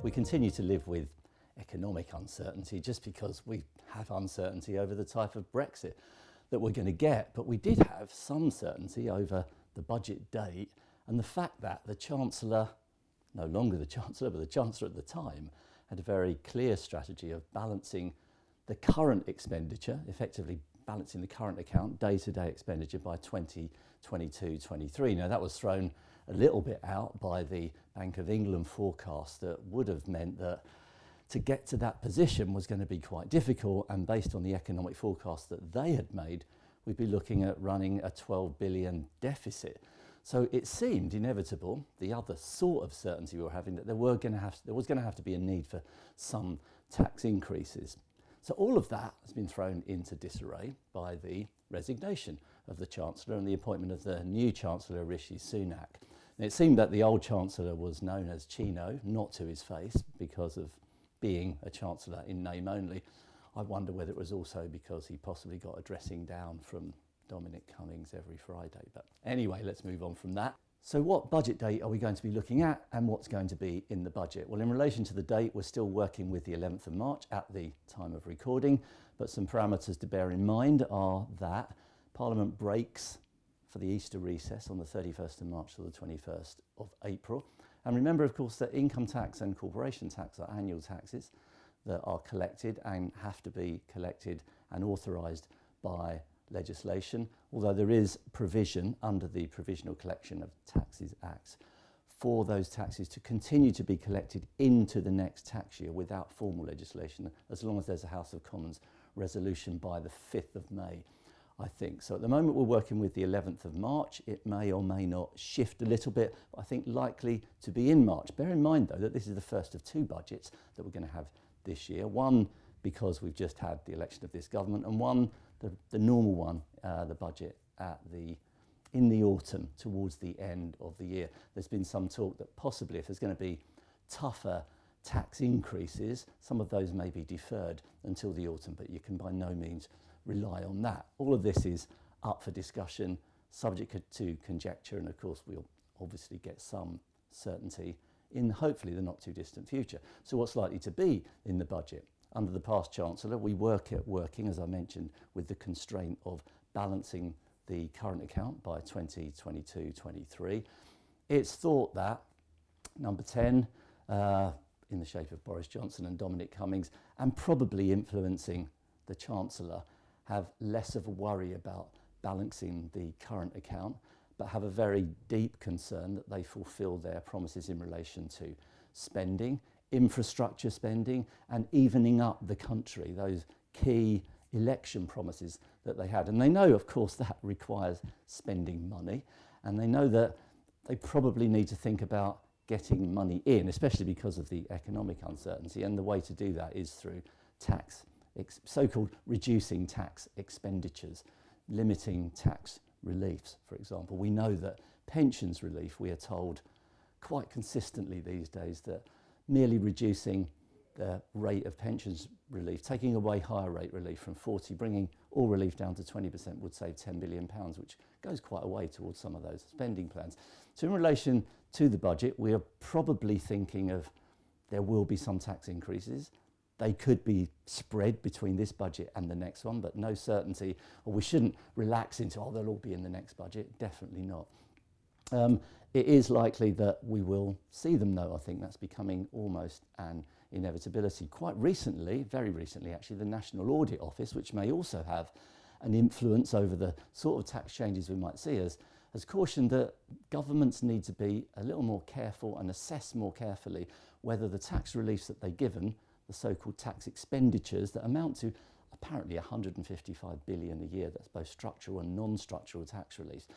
We continue to live with economic uncertainty just because we have uncertainty over the type of Brexit that we're going to get. But we did have some certainty over the budget date and the fact that the Chancellor, no longer the Chancellor, but the Chancellor at the time, had a very clear strategy of balancing the current expenditure, effectively balancing the current account, day-to-day expenditure by 2022-23. Now that was thrown a little bit out by the Bank of England forecast that would have meant that to get to that position was going to be quite difficult, and based on the economic forecast that they had made, we'd be looking at running a 12 billion deficit. So it seemed inevitable, the other sort of certainty we were having, that there was going to have to be a need for some tax increases. So all of that has been thrown into disarray by the resignation of the Chancellor and the appointment of the new Chancellor, Rishi Sunak. And it seemed that the old Chancellor was known as Chino, not to his face, because of being a Chancellor in name only. I wonder whether it was also because he possibly got a dressing down from Dominic Cummings every Friday. But anyway, let's move on from that. So what budget date are we going to be looking at, and what's going to be in the budget? Well, in relation to the date, we're still working with the 11th of March at the time of recording, but some parameters to bear in mind are that Parliament breaks for the Easter recess on the 31st of March to the 21st of April. And remember, of course, that income tax and corporation tax are annual taxes that are collected and have to be collected and authorised by legislation, although there is provision under the Provisional Collection of Taxes Act for those taxes to continue to be collected into the next tax year without formal legislation, as long as there's a House of Commons resolution by the 5th of May, I think. So at the moment we're working with the 11th of March. It may or may not shift a little bit, but I think likely to be in March. Bear in mind, though, that this is the first of two budgets that we're going to have this year. One because we've just had the election of this government, and one, the normal one, the budget in the autumn, towards the end of the year. There's been some talk that possibly if there's going to be tougher tax increases, some of those may be deferred until the autumn, but you can by no means rely on that. All of this is up for discussion, subject to conjecture, and of course we'll obviously get some certainty in hopefully the not too distant future. So what's likely to be in the budget? Under the past Chancellor, we working, as I mentioned, with the constraint of balancing the current account by 2022-23. It's thought that number 10, in the shape of Boris Johnson and Dominic Cummings, and probably influencing the Chancellor, have less of a worry about balancing the current account, but have a very deep concern that they fulfil their promises in relation to spending, infrastructure spending, and evening up the country, those key election promises that they had. And they know, of course, that requires spending money, and they know that they probably need to think about getting money in, especially because of the economic uncertainty, and the way to do that is through tax, so-called reducing tax expenditures, limiting tax reliefs, for example. We know that pensions relief, we are told quite consistently these days that merely reducing the rate of pensions relief, taking away higher rate relief from 40, bringing all relief down to 20% would save £10 billion, which goes quite a way towards some of those spending plans. So in relation to the budget, we are probably thinking of there will be some tax increases. They could be spread between this budget and the next one, but no certainty, or we shouldn't relax into, oh, they'll all be in the next budget. Definitely not. It is likely that we will see them, though. I think that's becoming almost an inevitability. Quite recently, very recently actually, the National Audit Office, which may also have an influence over the sort of tax changes we might see, has cautioned that governments need to be a little more careful and assess more carefully whether the tax reliefs that they're given, the so-called tax expenditures that amount to apparently 155 billion a year, that's both structural and non-structural tax reliefs.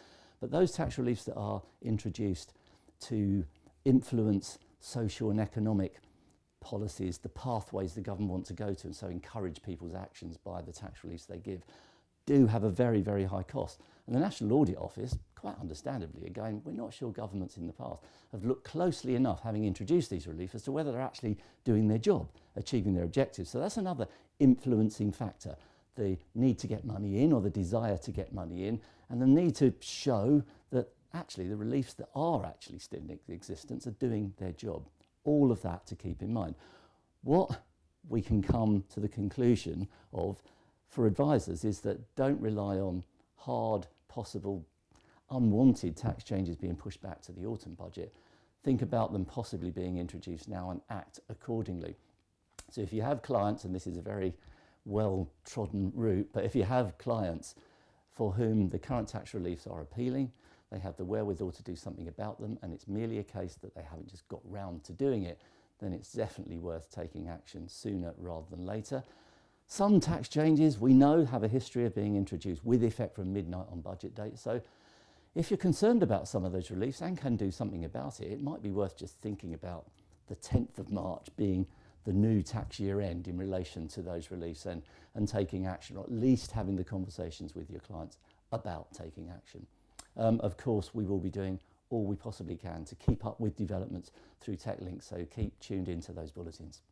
But those tax reliefs that are introduced to influence social and economic policies, the pathways the government want to go to, and so encourage people's actions by the tax reliefs they give, do have a very, very high cost. And the National Audit Office, quite understandably, again, we're not sure governments in the past have looked closely enough, having introduced these reliefs, as to whether they're actually doing their job, achieving their objectives. So that's another influencing factor, the need to get money in, or the desire to get money in, and the need to show that actually the reliefs that are actually still in existence are doing their job. all of that to keep in mind. What we can come to the conclusion of for advisors is that don't rely on hard, possible, unwanted tax changes being pushed back to the autumn budget. Think about them possibly being introduced now and act accordingly. So if you have clients, and this is a very well-trodden route, but if you have clients for whom the current tax reliefs are appealing, they have the wherewithal to do something about them, and it's merely a case that they haven't just got round to doing it, then it's definitely worth taking action sooner rather than later. Some tax changes we know have a history of being introduced with effect from midnight on budget date. So if you're concerned about some of those reliefs and can do something about it, it might be worth just thinking about the 10th of March being the new tax year end in relation to those reliefs and taking action, or at least having the conversations with your clients about taking action. Of course, we will be doing all we possibly can to keep up with developments through TechLink, so keep tuned into those bulletins.